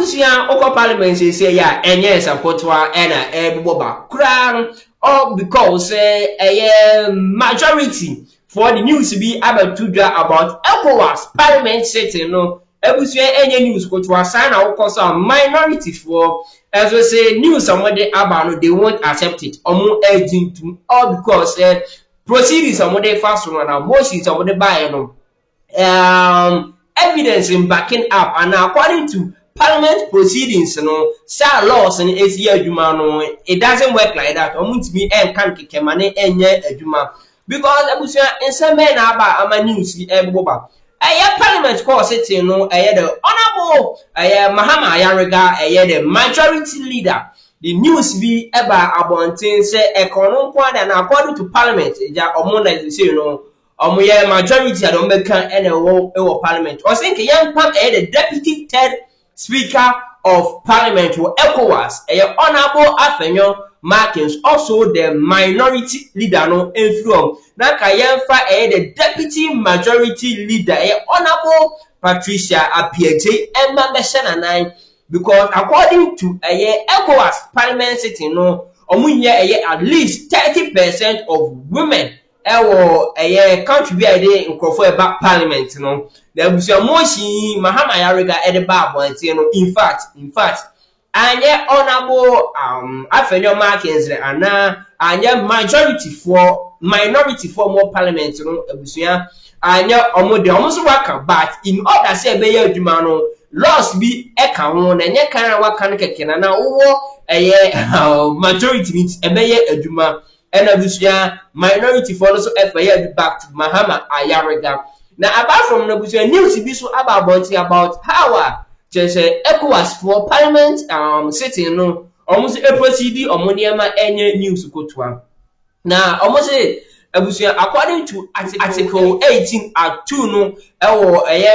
Abusia oko parliament say ya enye supportwa ena ebuboba kura all because majority for the news be about to about ECOWAS parliament sitting no Abusia enye news ko to assign na oko so minority for as we say news somebody about no they won't accept it omo urging to all because proceedings somebody fast one na motions somebody buy no evidence in backing up and according to parliament proceedings sir laws in ACA adwuma no it doesn't work like that to be can kekemane enye adwuma because abusia nseme na aba ama news eboba parliament course sitting no the honorable Mahama Ayariga the majority leader the news be eba abontin say ekono kwada na according to parliament ja omo say majority I don't make any parliament or think young the deputy third speaker of parliament for ECOWAS honorable Afenyo-Markin also the minority leader no influence na kayemfa the deputy majority leader honorable Patricia Apiete Emma because according to ECOWAS parliament sitting no at least 30% of women country be in Crawford back parliament there was a motion Mahama Ayariga at the bar in fact and honorable Afenyo-Markin and majority for minority for more parliament and almost work but in order say be adwuma laws be one and kind of can kekena na majority means adwuma and abusia minority for also back to Mahama Ayariga. Now apart from abusia news be so about how just ECOWAS for parliament sitting no almost a proceed omoniama any news kotwa. Now almost abusia according to article 18 at 2 no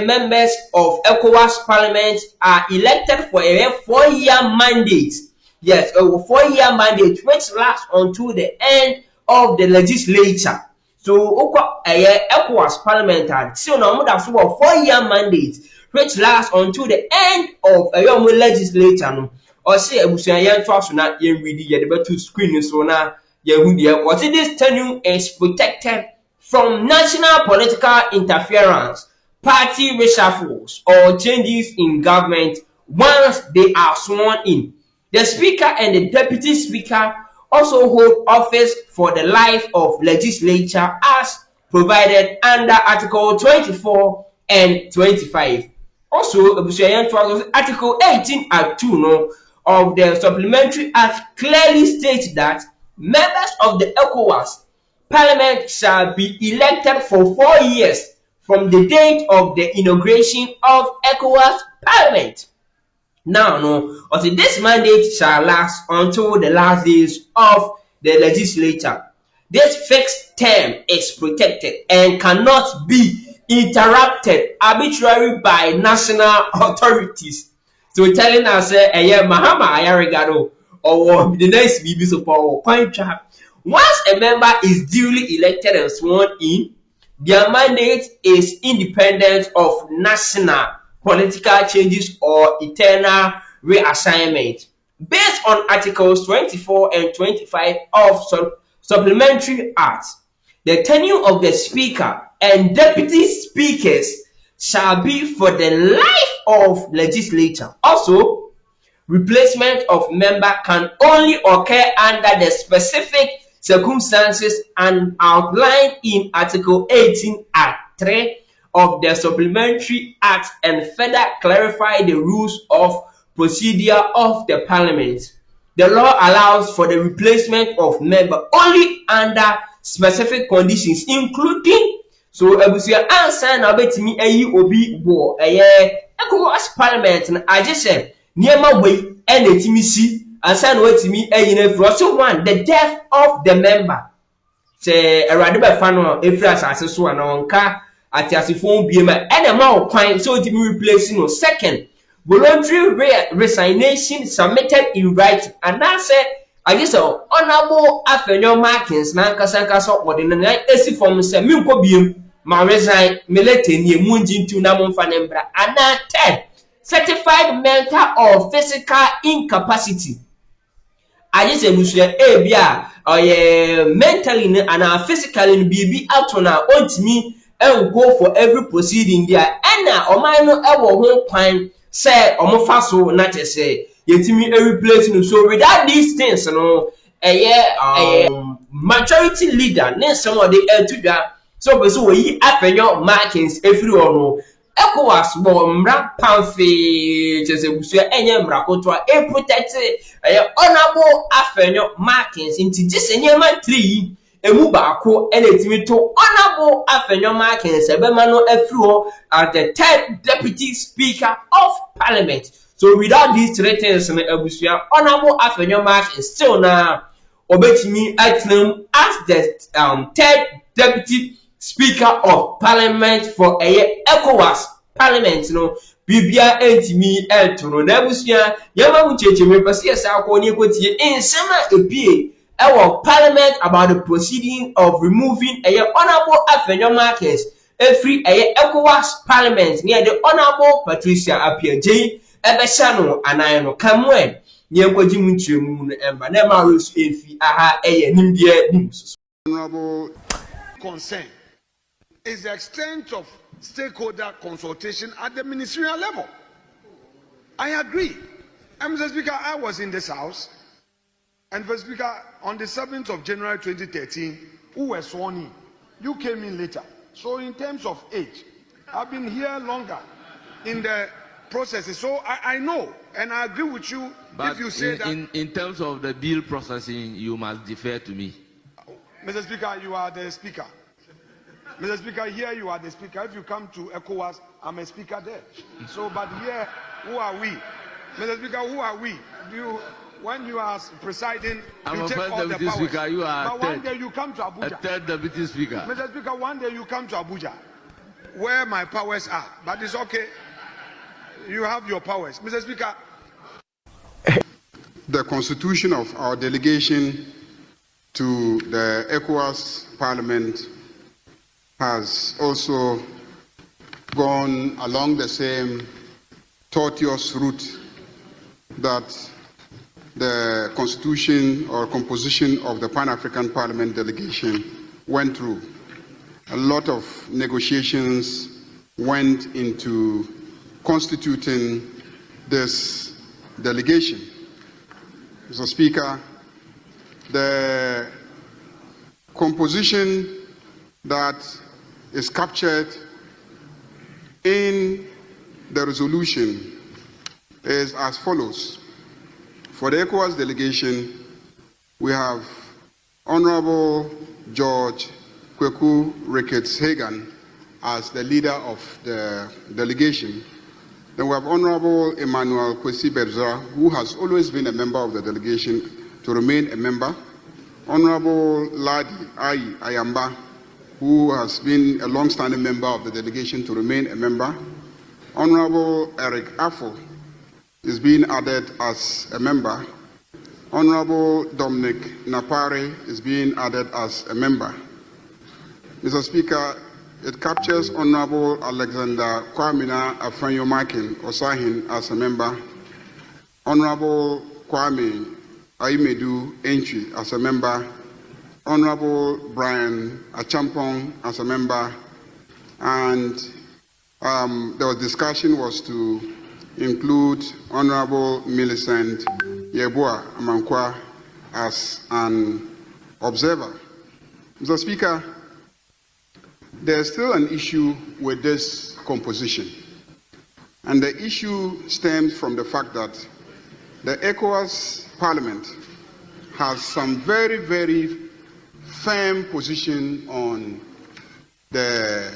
members of ECOWAS parliament are elected for a 4-year mandate. Yes, a 4-year mandate which lasts until the end of the legislature. So, ECOWAS parliament so now that's a 4-year mandate which lasts until the end of a young legislature. Or say, Abusian trust not yen ready yet, but to screen so now, what this tenure is protected from national political interference, party reshuffles, or changes in government once they are sworn in. The speaker and the deputy speaker also hold office for the life of legislature as provided under Article 24 and 25. Also, Article 18 at 2 of the Supplementary Act clearly states that members of the ECOWAS Parliament shall be elected for 4 years from the date of the inauguration of ECOWAS Parliament. Now, this mandate shall last until the last days of the legislature. This fixed term is protected and cannot be interrupted arbitrarily by national authorities. So telling us, Mahama Ayariga or the next BB support once a member is duly elected and sworn in, their mandate is independent of national political changes or eternal reassignment. Based on Articles 24 and 25 of Supplementary Act, the tenure of the Speaker and Deputy Speakers shall be for the life of legislature. Also, replacement of member can only occur under the specific circumstances and outlined in Article 18 Act 3 of the Supplementary Act and further clarify the rules of procedure of the Parliament. The law allows for the replacement of member only under specific conditions, including so abusia answer na betimi ayi obi bo ECOWAS Parliament na I just said niema wey enetimi si answer na wetimi ayi na fro so one the death of the member say erade ba fa no efra asase so ana onka ati asefo biema ene ma okwan so wetimi replace no. Second, voluntary resignation submitted in writing, and that said I guess honorable Afenyo-Markin na nkasa odin na esi form say me nko biem ma resign me let enie munji ntu na mo mfa nembra. And that 10 certified mental or physical incapacity. I just say busua bia mentally and physically bibi ato na ontimi and go for every proceeding there na oman no e wo ho kwan say omofa so na say yetimi replace no. So without these things no majority leader na some of the tudwa so be so we Afenyo-Markin every one ECOWAS bo mra pamfe chese busua enye mra kotoa protect honorable Afenyo-Markin inti disenyema 3 emu baako etimi to honorable Afenyo-Markin sebema no afro as the third deputy speaker of parliament. So without these three things na abusua honorable Afenyo-Markin still na obetimi atnam as the third deputy speaker of parliament for ECOWAS parliament no bibia entimi eltoro na abusua yama mu checheme pese yesa akọ ni ekotie ensema epie parliament about the proceeding of removing honorable Afenyo-Markin every ECOWAS parliament near the honorable Patricia Appiah-Jay ebesha no anan no kamwen nyenkwaji mu ntremu no emba na ma rose efi aha nimdie nimususu. Honorable concern is the extent of stakeholder consultation at the ministerial level. I agree. Mr. Speaker, I was in this house, and Mr. Speaker, on the 7th of January 2013, who were sworn in? You came in later. So in terms of age, I've been here longer in the processes. So I know, and I agree with you. But if you say that in terms of the bill processing, you must defer to me. Mr. Speaker, you are the speaker. Mr. Speaker, here you are the speaker. If you come to ECOWAS, I'm a speaker there. So, but here, who are we? Mr. Speaker, who are we? When you are presiding, I'm you a take first all the deputy powers. speaker. You are but one day you come to Abuja. A third deputy speaker. Mr. Speaker, one day you come to Abuja, where my powers are. But it's okay. You have your powers. Mr. Speaker. The constitution of our delegation to the ECOWAS Parliament has also gone along the same tortuous route that the constitution or composition of the Pan-African Parliament delegation went through. A lot of negotiations went into constituting this delegation. Mr. Speaker, the composition that is captured in the resolution is as follows. For the ECOWAS delegation, we have Honorable George Kweku Ricketts-Hagan as the leader of the delegation. Then we have Honorable Emmanuel Kwesi-Bedzor, who has always been a member of the delegation, to remain a member. Honorable Ladi Ayi Ayamba, who has been a long-standing member of the delegation, to remain a member. Honorable Eric Affo is being added as a member. Honorable Dominic Napari is being added as a member. Mr. Speaker, it captures Honorable Alexander Kwamina Afenyo-Markin Osahin as a member. Honorable Kwame Aimedu Entry as a member. Honorable Brian Achampong as a member. And the discussion was to include Honorable Millicent Yeboah Amankwa as an observer. Mr. Speaker, there's still an issue with this composition. And the issue stems from the fact that the ECOWAS Parliament has some very, very firm position on the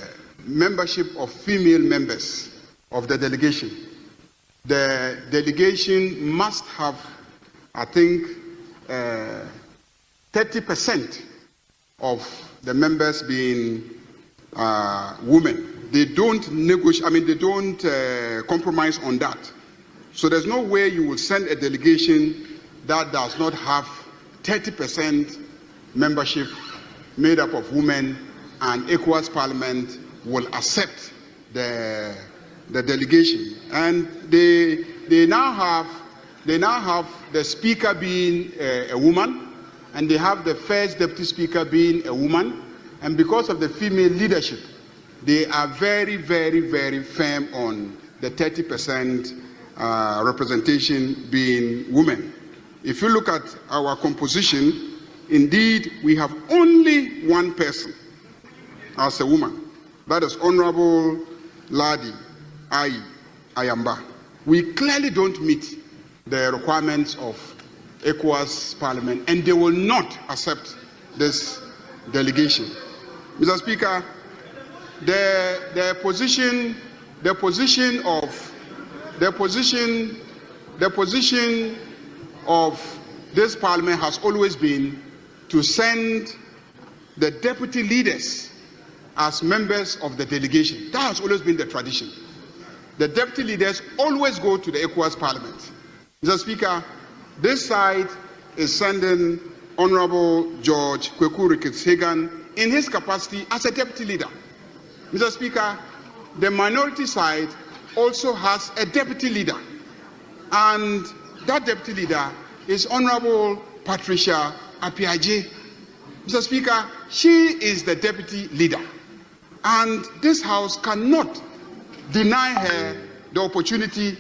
membership of female members of the delegation. The delegation must have, I think, 30% of the members being women. They don't negotiate, they don't compromise on that. So there's no way you will send a delegation that does not have 30% membership made up of women, and ECOWAS Parliament will accept the the delegation, and they now have the speaker being a woman, and they have the first deputy speaker being a woman, and because of the female leadership, they are very, very, very firm on the 30% representation being women. If you look at our composition, indeed, we have only one person as a woman. That is Honorable Ladi Ayamba. We clearly don't meet the requirements of ECOWAS Parliament, and they will not accept this delegation. Mr. Speaker, the position of this Parliament has always been to send the deputy leaders as members of the delegation. That has always been the tradition. The deputy leaders always go to the ECOWAS Parliament. Mr. Speaker, this side is sending Honorable George Kweku Hagan in his capacity as a deputy leader. Mr. Speaker, the minority side also has a deputy leader, and that deputy leader is Honorable Patricia Apiaje. Mr. Speaker, she is the deputy leader, and this House cannot deny her the opportunity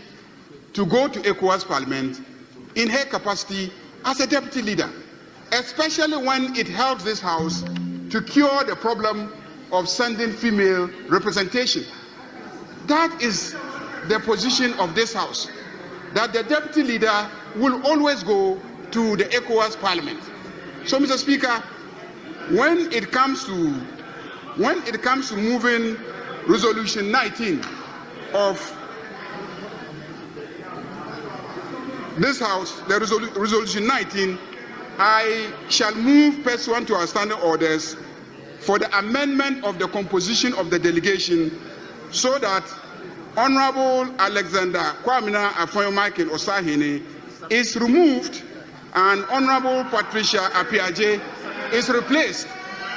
to go to ECOWAS Parliament in her capacity as a deputy leader, especially when it helps this House to cure the problem of sending female representation. That is the position of this House, that the deputy leader will always go to the ECOWAS Parliament. So, Mr. Speaker, when it comes to moving Resolution 19 of this House, the Resolution 19, I shall move pursuant to our standing orders for the amendment of the composition of the delegation so that Honorable Alexander Kwamina Afenyo-Markin Osahene is removed and Honorable Patricia Apiaje is replaced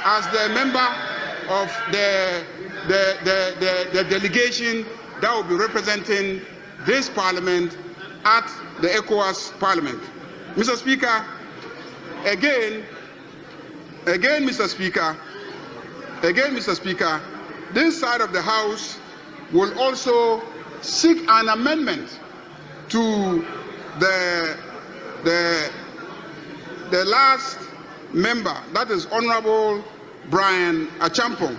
as the member of the delegation that will be representing this Parliament at the ECOWAS Parliament. Mr. Speaker, again, Mr. Speaker, this side of the House will also seek an amendment to the last member, that is Honorable Brian Achampong,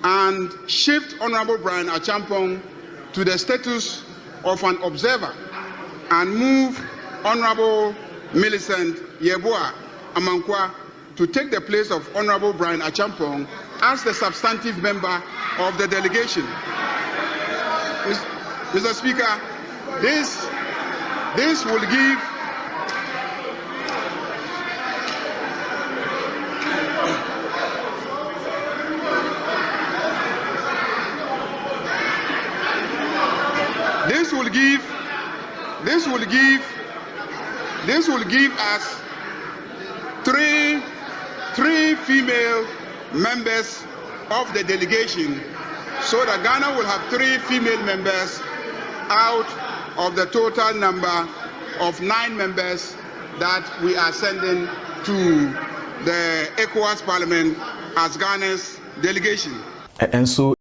and shift Honorable Brian Achampong to the status of an observer and move Honorable Millicent Yeboah Amankwa to take the place of Honorable Brian Achampong as the substantive member of the delegation. Mr. Speaker, this will give us three female members of the delegation, so that Ghana will have 3 female members out of the total number of 9 members that we are sending to the ECOWAS Parliament as Ghana's delegation. And so